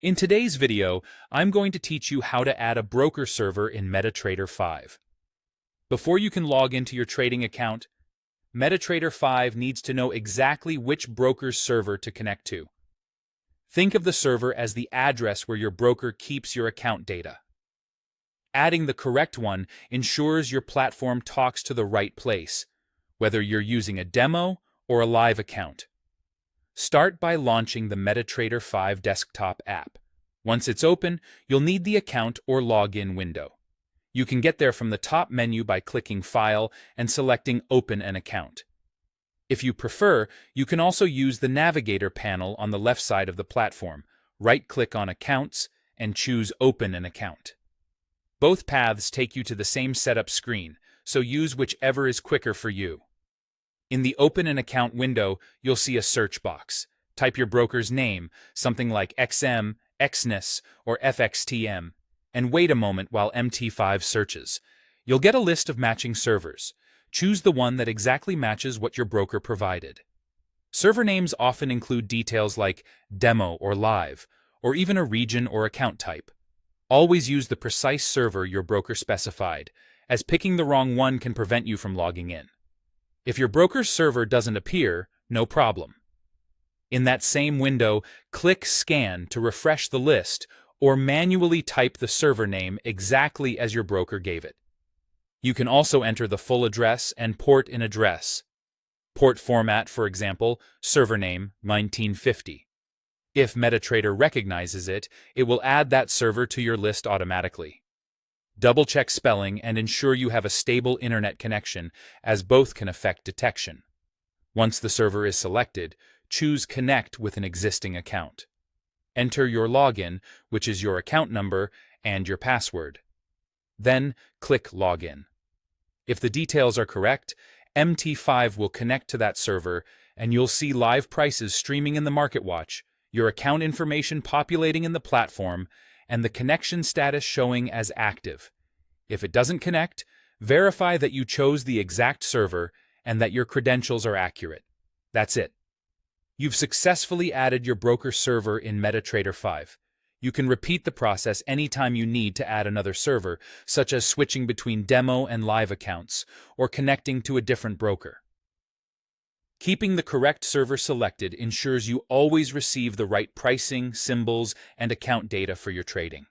In today's video, I'm going to teach you how to add a broker server in MetaTrader 5. Before you can log into your trading account, MetaTrader 5 needs to know exactly which broker's server to connect to. Think of the server as the address where your broker keeps your account data. Adding the correct one ensures your platform talks to the right place, whether you're using a demo or a live account. Start by launching the MetaTrader 5 desktop app. Once it's open, you'll need the account or login window. You can get there from the top menu by clicking File and selecting Open an Account. If you prefer, you can also use the Navigator panel on the left side of the platform. Right-click on Accounts and choose Open an Account. Both paths take you to the same setup screen, so use whichever is quicker for you. In the Open an Account window, you'll see a search box. Type your broker's name, something like XM, XNIS, or FXTM, and wait a moment while MT5 searches. You'll get a list of matching servers. Choose the one that exactly matches what your broker provided. Server names often include details like demo or live, or even a region or account type. Always use the precise server your broker specified, as picking the wrong one can prevent you from logging in. If your broker's server doesn't appear, no problem. In that same window, click Scan to refresh the list or manually type the server name exactly as your broker gave it. You can also enter the full address and port in address. Port format, for example, server name 1950. If MetaTrader recognizes it, it will add that server to your list automatically. Double-check spelling and ensure you have a stable internet connection, as both can affect detection. Once the server is selected, choose Connect with an existing account. Enter your login, which is your account number, and your password. Then, click Login. If the details are correct, MT5 will connect to that server, and you'll see live prices streaming in the Market Watch, your account information populating in the platform, and the connection status showing as active. If it doesn't connect, verify that you chose the exact server and that your credentials are accurate. That's it. You've successfully added your broker server in MetaTrader 5. You can repeat the process anytime you need to add another server, such as switching between demo and live accounts, or connecting to a different broker. Keeping the correct server selected ensures you always receive the right pricing, symbols, and account data for your trading.